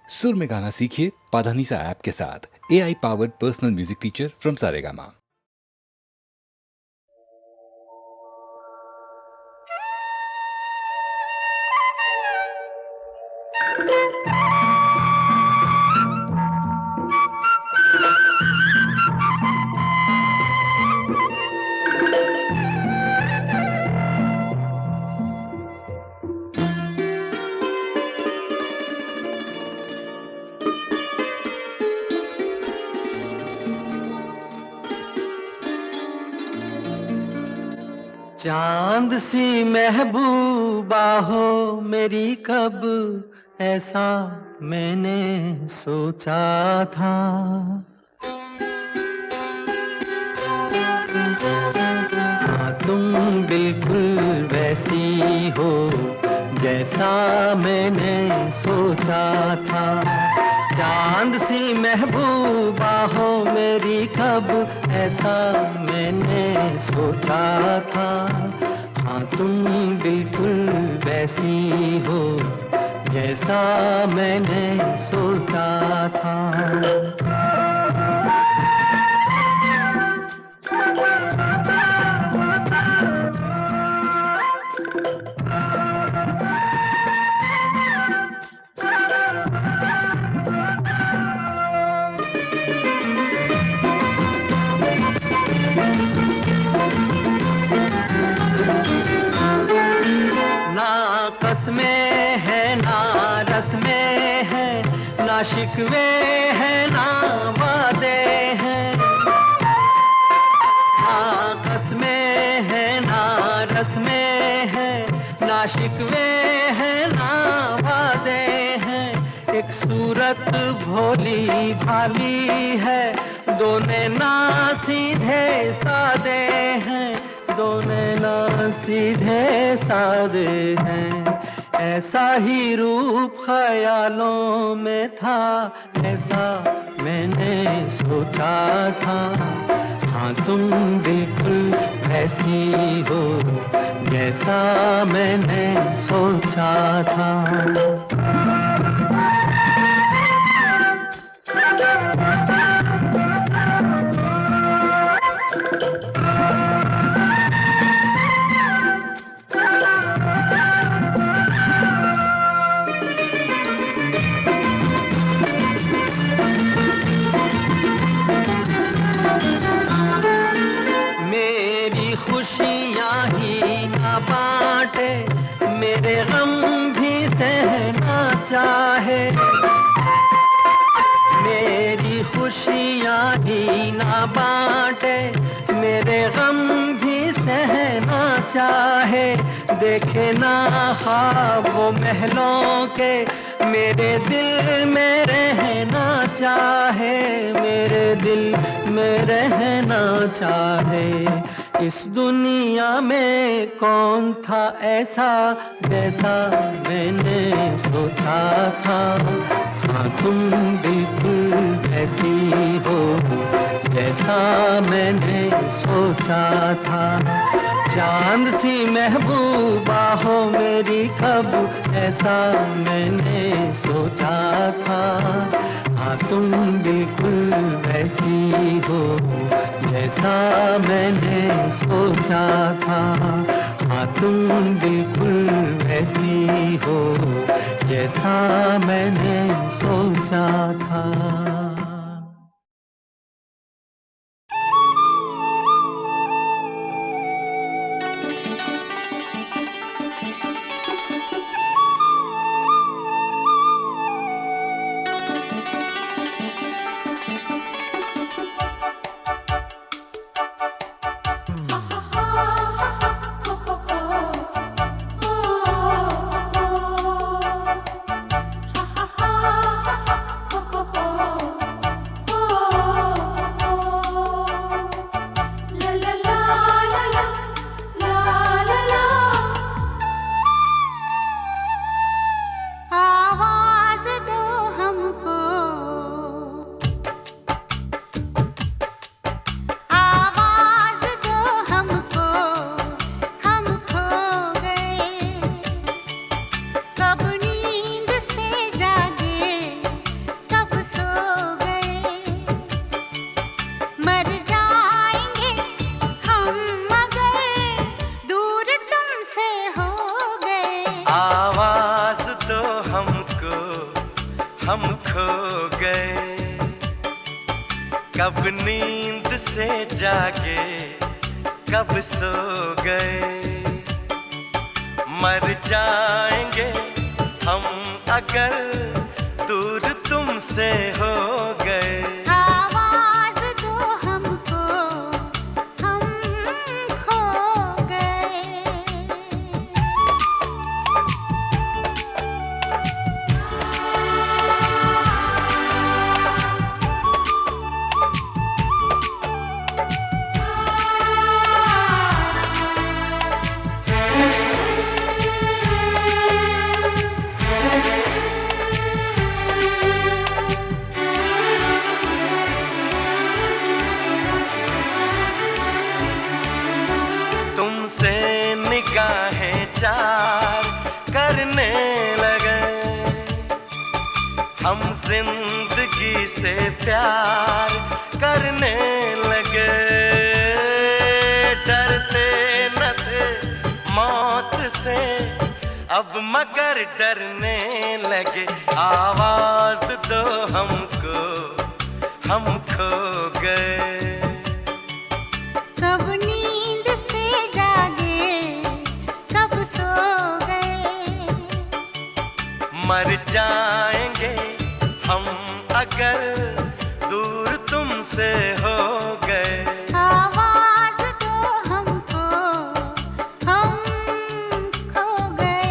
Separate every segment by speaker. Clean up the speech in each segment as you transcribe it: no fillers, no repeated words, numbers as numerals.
Speaker 1: सुर में गाना सीखिए पाधानीसा ऐप के साथ। AI powered personal music teacher from Saregama.
Speaker 2: चांद सी महबूबा हो मेरी, कब ऐसा मैंने सोचा था। हाँ, तुम बिल्कुल वैसी हो जैसा मैंने सोचा था। चांद सी महबूबा हो मेरी, कब ऐसा मैंने सोचा था। हाँ, तुम बिल्कुल वैसी हो जैसा मैंने सोचा था। ना कसमें है ना रस्में है, ना शिकवे है ना वादे हैं। ना कसमें है ना रस्में है, ना शिकवे है ना वादे हैं। एक सूरत भोली भाली है, दोनों ना सीधे सादे हैं, दोनों ना सीधे सादे हैं। ऐसा ही रूप ख्यालों में था, ऐसा मैंने सोचा था। हाँ, तुम बिल्कुल ऐसी हो जैसा मैंने सोचा था। मेरी खुशियाँ ही ना बांटे, मेरे गम भी सहना चाहे। मेरी खुशियाँ ही ना बांटे, मेरे गम भी सहना चाहे। देखे ना ख्वाब वो महलों के, मेरे दिल में रहना चाहे, मेरे दिल में रहना चाहे। इस दुनिया में कौन था ऐसा जैसा मैंने सोचा था। हाँ, तुम बिल्कुल ऐसी हो जैसा मैंने सोचा था। चांद सी महबूबा हो मेरी, कब ऐसा मैंने सोचा था। हाँ, तुम बिल्कुल वैसी हो जैसा मैंने सोचा था। हाँ, तुम बिल्कुल वैसी हो जैसा मैंने सोचा था।
Speaker 3: Oh हम खो गए, कब नींद से जागे, कब सो गए। मर जाएंगे हम अगर दूर तुमसे हो गए।
Speaker 4: आवाज दो हमको, हम खो गए।
Speaker 3: तुमसे निगाहें चार करने लगे, हम जिंदगी से प्यार करने लगे। डरते न थे मौत से, अब मगर डरने लगे। आवाज दो हमको, हम खो गए।
Speaker 4: कब नींद से जागे, कब सो गए।
Speaker 3: मर जाएंगे हम अगर दूर तुमसे हो गए।
Speaker 4: आवाज दो हमको, हम खो गए।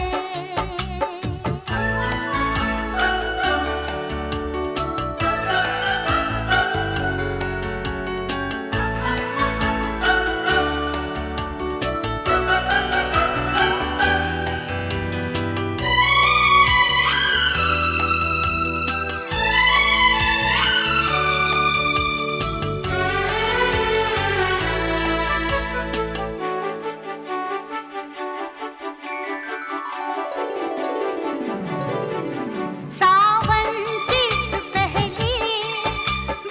Speaker 4: सावन की इस पहली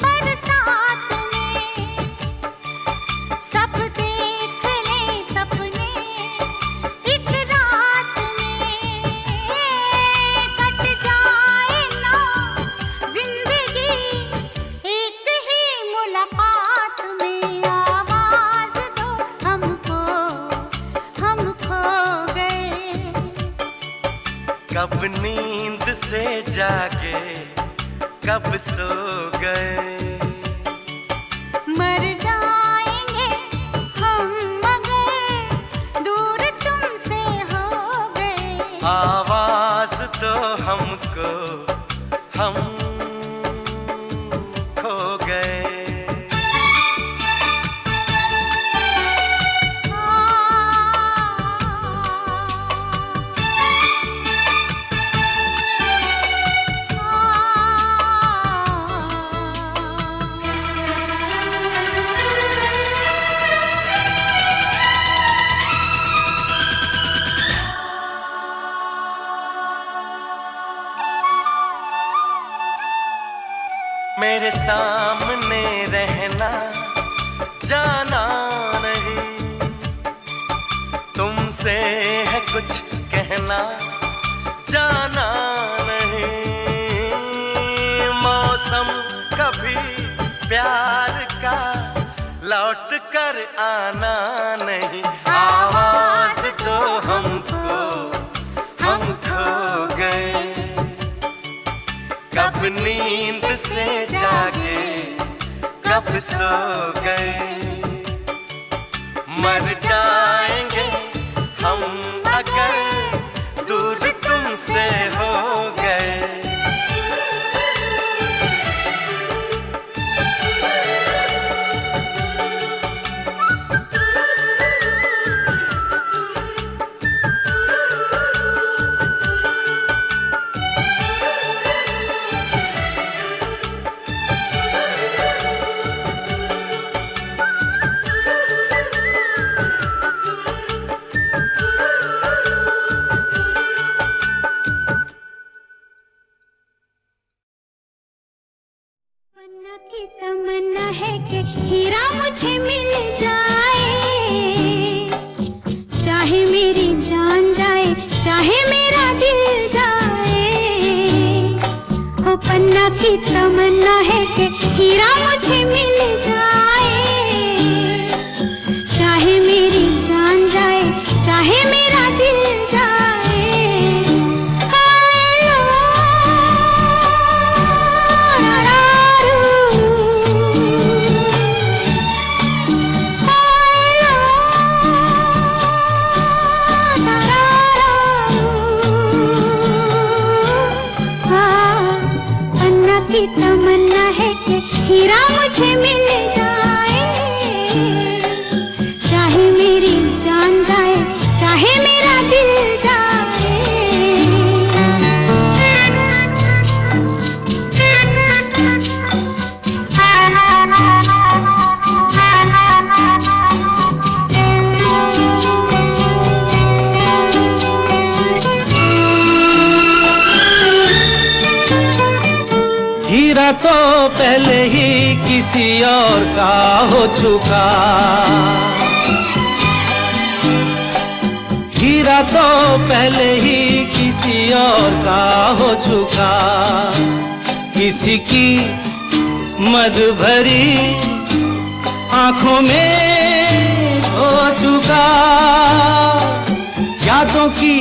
Speaker 4: बरसात में सब देख ले सपने एक रात में। कट जाए ना जिंदगी एक ही मुलाकात में। आवाज दो हमको, हम खो गए।
Speaker 3: कब नींद से जागे, कब सो गए।
Speaker 4: मर जाएंगे हम मगर दूर तुमसे हो गए।
Speaker 3: आवाज दो हमको, हम खो गए। मेरे सामने रहना, जाना नहीं। तुमसे है कुछ कहना, जाना नहीं। मौसम कभी प्यार का लौट कर आना नहीं। आवाज दो हमको, हम खो गए। कब नींद से जागे, कब सो गए। मर जाएंगे हम अगर दूर तुमसे हो गए।
Speaker 4: की तमन्ना है कि हीरा मुझे मिल जाए, चाहे मेरी जान जाए, चाहे मेरा दिल जाए। हो पन्ना की तमन्ना है कि हीरा मुझे मिल जाए, चाहे मेरी जान जाए, चाहे मेरा दिल जाए। हाय पन्ना की तमन्ना है कि हीरा मुझे मिल जाए, चाहे मेरी जान जाए, चाहे मेरा दिल
Speaker 2: हीरा तो पहले ही किसी और का हो चुका, हीरा तो पहले ही किसी और का हो चुका, किसी की मद भरी आंखों में हो चुका, यादों की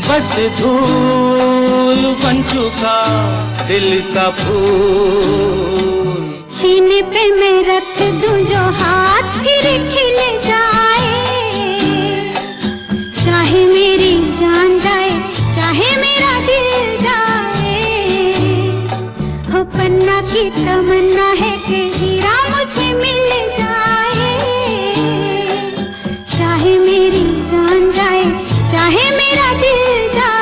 Speaker 2: बस धूल बन चुका दिल का फूल।
Speaker 4: सीने पे मैं रख दूं जो हाथ फिर खिल जाए, चाहे मेरी जान जाए, चाहे मेरा दिल जाए। हो पन्ना की तमन्ना है कि हीरा मुझे मिल जाए, चाहे मेरी जान जाए, चाहे मेरा दिल जाए।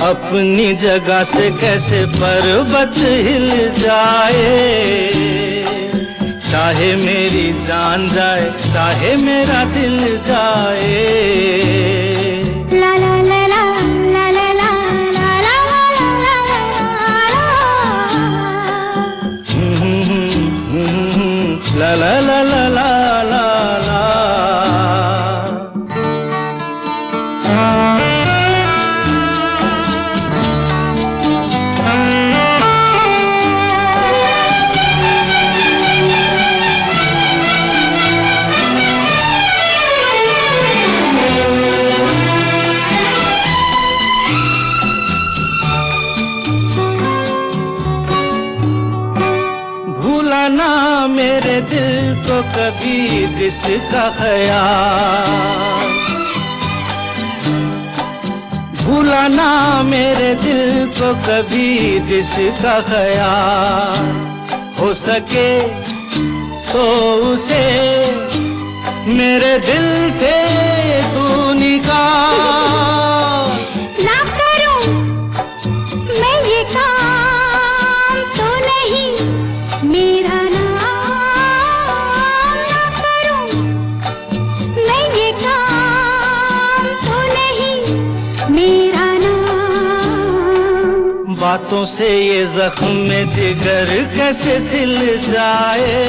Speaker 2: अपनी जगह से कैसे पर्वत हिल जाए, चाहे मेरी जान जाए, चाहे मेरा दिल जाए।
Speaker 4: ला ला ला ला ला ला ला ला ला ला
Speaker 2: ला ला ला ला ला ला। ना मेरे दिल को कभी जिसका ख्याल, भूला ना मेरे दिल को कभी जिसका ख्याल, हो सके तो उसे मेरे दिल से तू निकाल।
Speaker 4: ना करूं मैं ये काम तो नहीं मेरा
Speaker 2: बातों से ये जख्म में जिगर कैसे सिल जाए,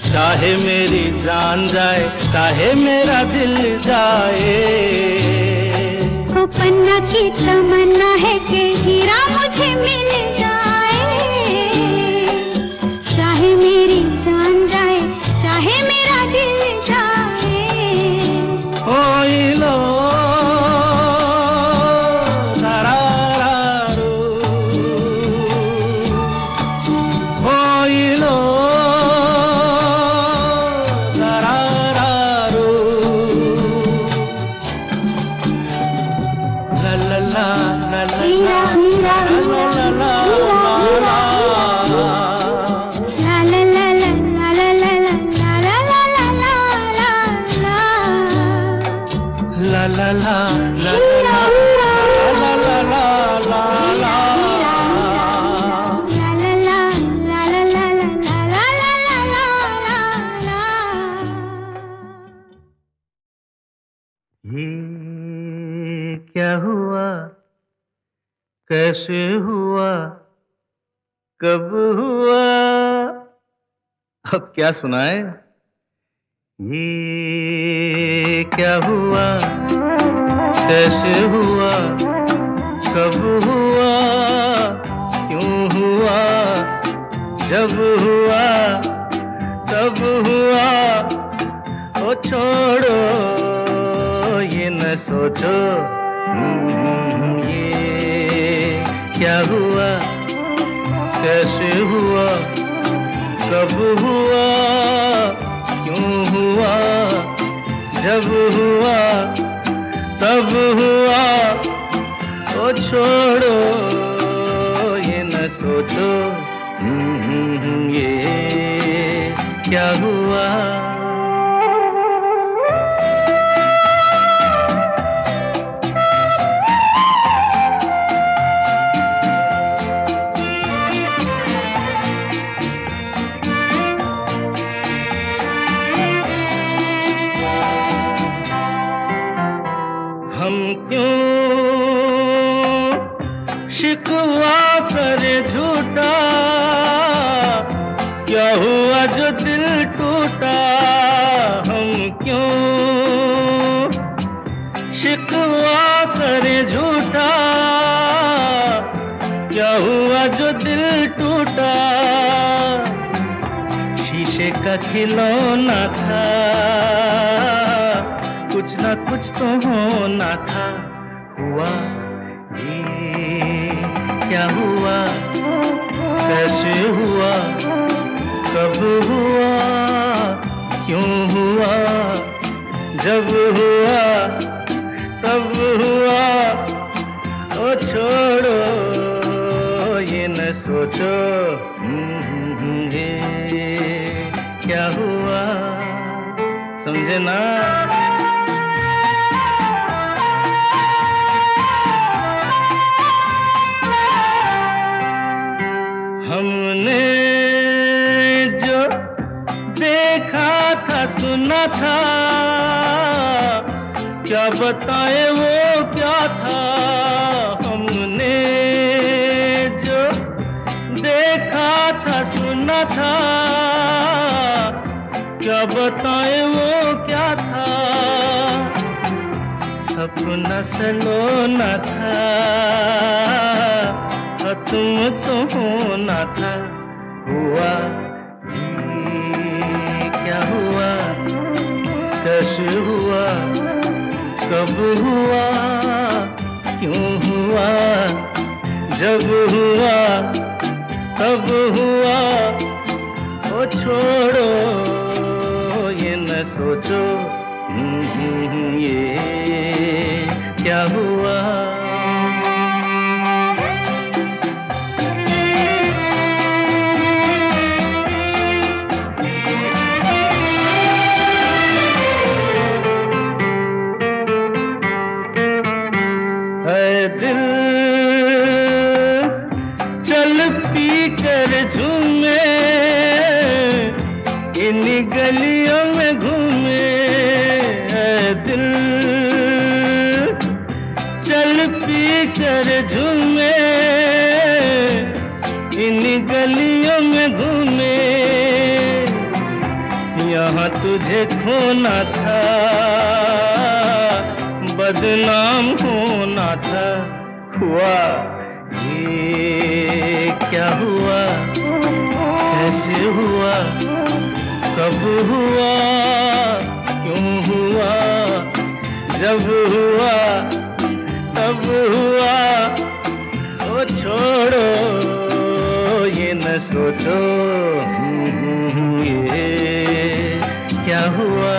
Speaker 2: चाहे मेरी जान जाए, चाहे मेरा दिल जाए।
Speaker 4: वो पन्ना की तमन्ना है कि हीरा मुझे मिल जाए, चाहे मेरी जान जाए, चाहे मेरा दिल जाए।
Speaker 2: ओ लो ला ला ला ला ला ला ला ये क्या हुआ, कैसे हुआ, कब हुआ, अब क्या सुनाए? ये क्या हुआ, कैसे हुआ, कब हुआ, क्यों हुआ, जब हुआ, तब हुआ, ओ छोड़ो ये न सोचो, ये क्या हुआ, कैसे हुआ, कब हुआ, क्यों हुआ, जब हुआ, तब हुआ, ओ छोड़ो ये न सोचो, ये क्या हुआ। हम क्यों शिकवा करे झूठा, क्या हुआ जो दिल टूटा, हम क्यों शिकवा करे झूठा, क्या हुआ जो दिल टूटा, शीशे का खिलौना था, कुछ ना कुछ तो होना था, हुआ ये क्या हुआ, कैसे हुआ, कब हुआ, क्यों हुआ, जब हुआ, तब हुआ, ओ छोड़ो ये न सोचो, ये क्या हुआ, समझे ना। हमने जो देखा था सुना था, क्या बताए वो क्या था, हमने जो देखा था सुना था, क्या बताए वो क्या था, सपना सलोना था, तुम तो होना था, हुआ ये क्या हुआ, कैसे हुआ, कब हुआ, क्यों हुआ, जब हुआ, तब हुआ, ओ छोड़ो ये न सोचो, ये क्या हुआ। दिल चल पी कर झूमे, इन गलियों में घूमे, दिल चल पी कर झूमे, इन गलियों में घूमे, यहाँ तुझे खोना था, बदनाम होना था, हुआ ये क्या हुआ, कैसे हुआ, कब हुआ, क्यों हुआ, जब हुआ, तब हुआ, ओ छोड़ो ये न सोचो, ये क्या हुआ।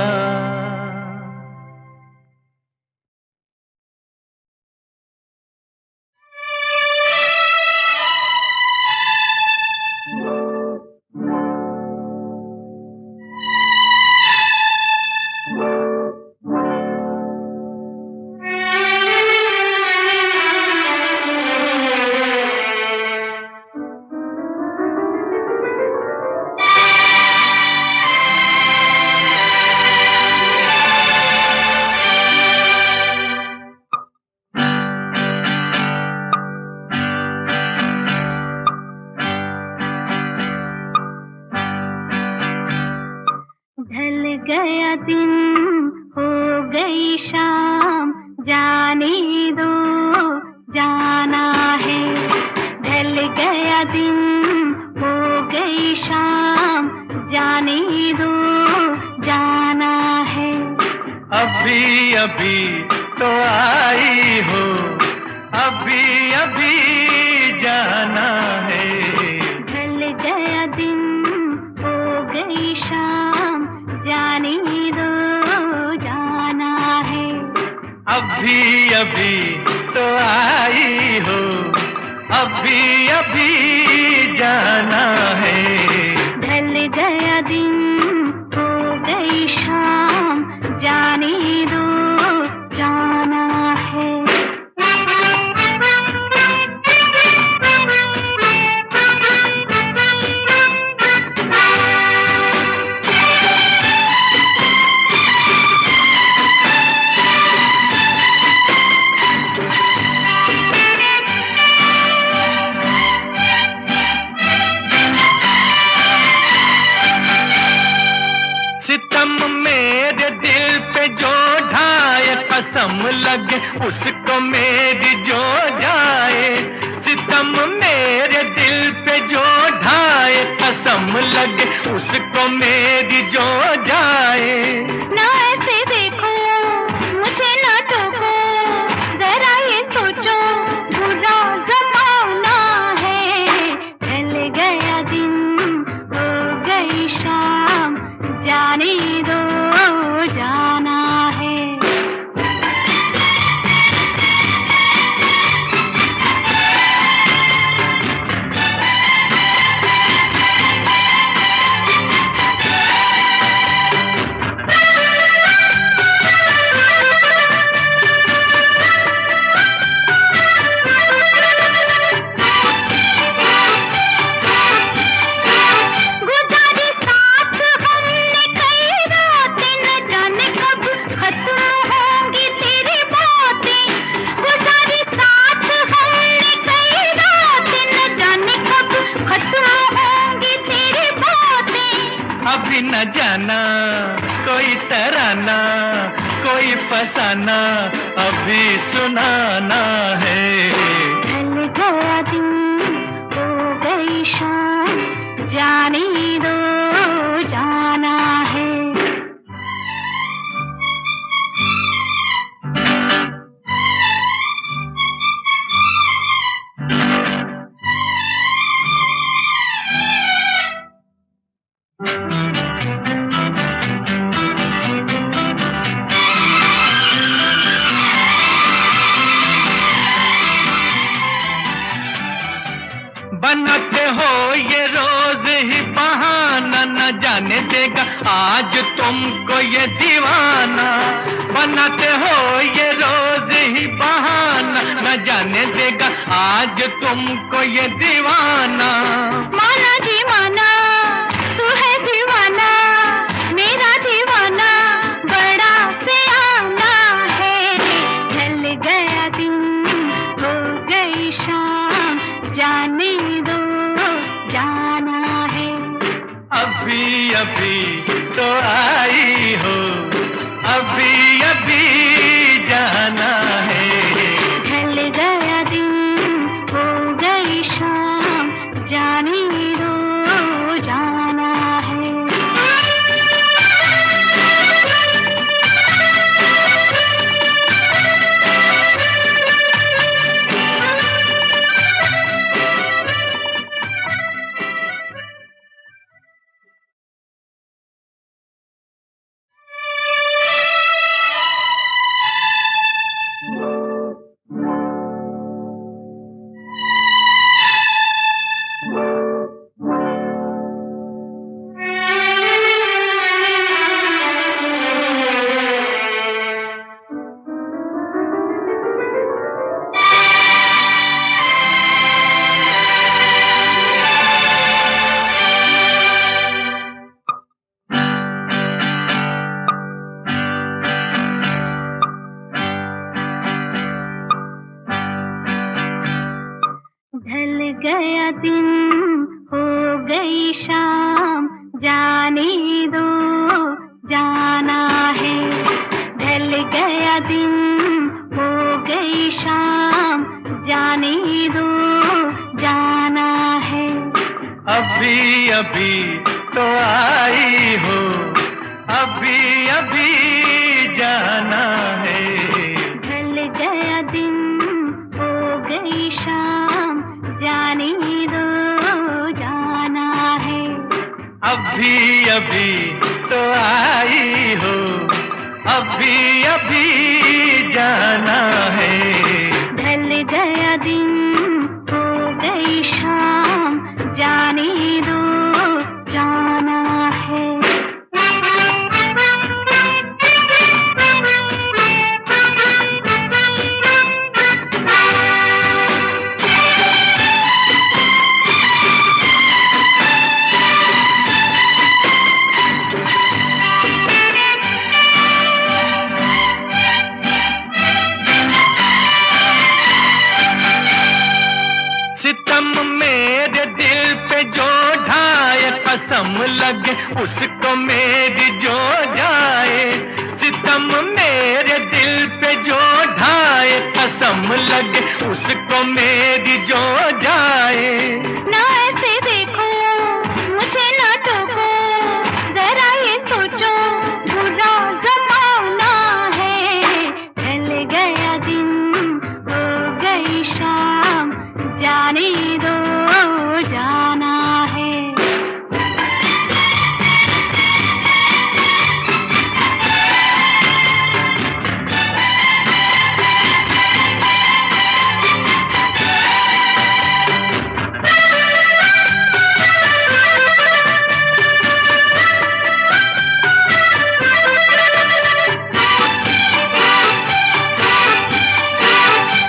Speaker 4: ढल गया दिन हो गई शाम, जाने दो जाना है। ढल गया दिन हो गई शाम, जाने दो जाना है।
Speaker 2: अभी अभी तो आई हो, अभी अभी जाना है।
Speaker 4: ढल गया दिन हो गई शाम, जाने दो जाना है।
Speaker 2: अभी अभी तो आई हो, अभी अभी जाना है।
Speaker 4: ढल गया दिन हो गई शाम, जाने दो जाना है।
Speaker 2: सितम मेरे दिल पे जो ढाए, कसम लगे उसको मेरी जो जाए। सितम मेरे दिल पे जो ढाए, कसम लगे उसको मेरी जो जाए।
Speaker 4: ना ऐसे देखो मुझे, ना टोको, जरा ये सोचो बुरा जमाना है। ढल गया दिन हो गई शाम, जाने दो जाना है। गुजारी साथ हमने कई रातें, न जाने कब खत्म होंगी तेरी बातें। गुजारी साथ हमने कई रातें, न जाने कब खत्म होंगी तेरी बातें।
Speaker 2: अभी न जाना कोई तराना, कोई फसाना अभी सुनाना है।
Speaker 4: ढल गया दिन हो गई शाम, जाने दो जाना है।
Speaker 2: बनाते हो ये रोज ही बहाना, न जाने देगा आज तुमको ये दीवाना। बनाते हो ये रोज ही बहाना, न जाने देगा आज तुमको ये दीवाना।
Speaker 4: माना जी माना, तू है दीवाना, मेरा दीवाना बड़ा सियाना है। ढल गया दिन हो गई शाम, जाने दो जाना है।
Speaker 2: अभी अभी तो आई हो, अभी अभी जाना है।
Speaker 4: ढल गया दिन हो गई शाम, जाने दो जाना है। ढल गया दिन हो गई शाम, जाने दो
Speaker 2: अभी तो आई हो, अभी अभी जाना है।
Speaker 4: ढल गया दिन हो गई शाम, जाने दो जाना है।
Speaker 2: अभी अभी तो आई हो, अभी अभी जाना है।
Speaker 4: ढल गया दिन हो गई शाम, जाने दो जाना है।
Speaker 2: सितम मेरे दिल पे जो ढाए, कसम लगे उसको मेरी जो जाए। सितम मेरे दिल पे जो ढाए, कसम लगे उसको मेरी जो जाए।
Speaker 4: ना ऐसे देखो मुझे, ना टोको, जरा ये सोचो बुरा जमाना है। ढल गया दिन हो गई शाम, जाने दो जाना है।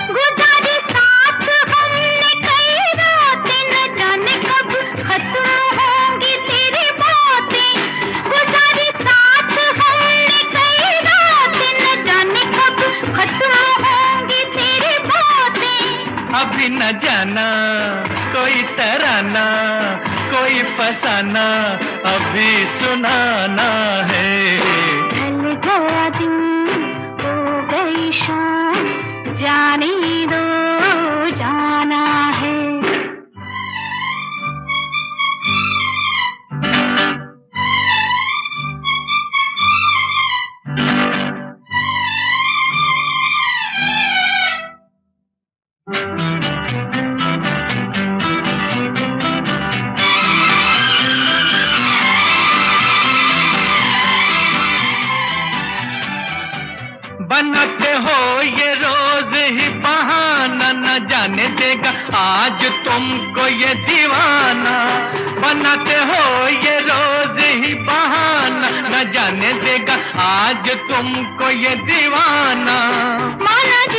Speaker 4: गुजारी साथ हमने कई रातें, न जाने कब खत्म होंगी तेरी बातें। गुजारी साथ हमने कई रातें, न जाने कब खत्म होंगी तेरी बातें।
Speaker 2: अभी न जाना कोई तराना, कोई फसाना अभी सुनाना है।
Speaker 4: ढल गया दिन हो गई शाम, जाने दो जाना है।
Speaker 2: बनाते हो ये रोज ही बहाना, न जाने देगा आज तुमको ये दीवाना। बनाते हो ये रोज ही बहाना, न जाने देगा आज तुमको ये दीवाना।
Speaker 4: माना जी